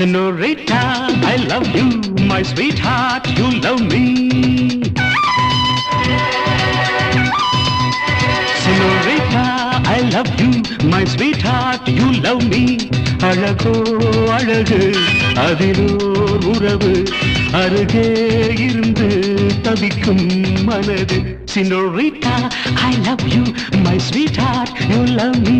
Senorita, I love you, my sweetheart, you love me. Senorita, I love you, my sweetheart, you love me. அழகோ அழகு அதிலோர் உறவு அருகே இருந்து தவிக்கும் மனது. Senorita, I love you, my sweetheart, you love me.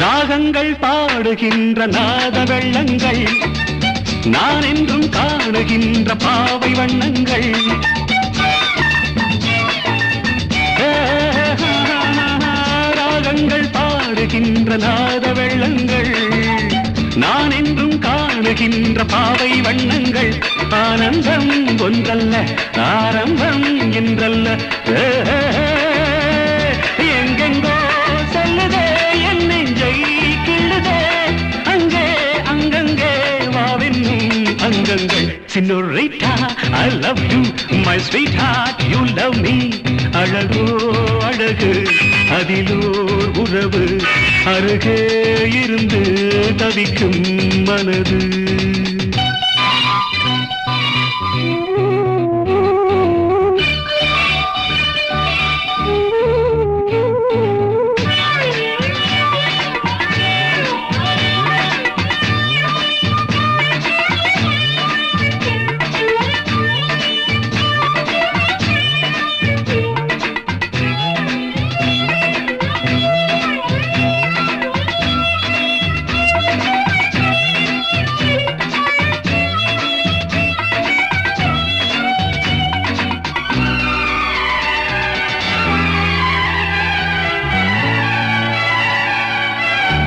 ராகங்கள் பாடுகின்ற நாத வெள்ளங்கள் நான் என்றும் காணுகின்ற பாவை வண்ணங்கள். ராகங்கள் பாடுகின்ற நாத வெள்ளங்கள் நான் என்றும் காணுகின்ற பாவை வண்ணங்கள். ஆனந்தம் ஒன்றல்ல ஆரம்பம் என்றல்ல எங்கெங்கோ செல்லுதே என் நெஞ்சை கிள்ளுதே அங்கே அங்கங்கே வாவென்னும் அங்கங்கள். Senorita, I love you, my sweetheart, you love me. அழகோ அழகு அதிலோர் உறவு அருகே இருந்து தவிக்கும் மனது.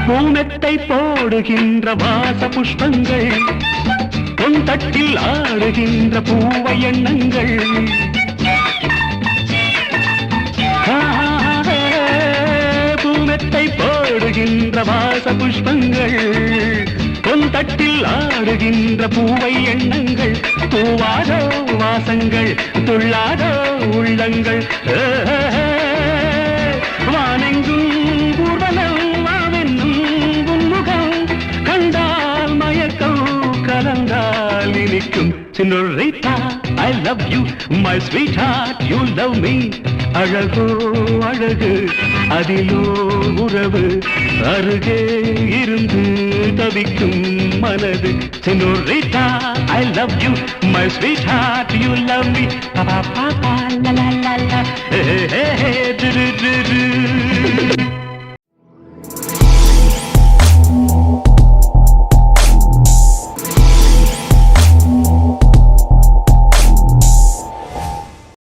பூமெத்தை போடுகின்ற வாச புஷ்பங்கள் பொன் தட்டில் ஆடுகின்ற பூவை எண்ணங்கள். பூமெத்தை போடுகின்ற வாச புஷ்பங்கள் பொன் தட்டில் ஆடுகின்ற பூவை எண்ணங்கள். பூவாதோ வாசங்கள் துள்ளாதோ உள்ளங்கள். வானெங்கும் ஊர்வலம் கலந்தால் இனிக்கும். Senorita, I love you, my sweetheart, you love me. அழகோ அழகு அதிலோ உறவு அருகே இருந்து தவிக்கும் மனது. Senorita, I love you, my sweetheart, you love me. Pa pa pa la la la la.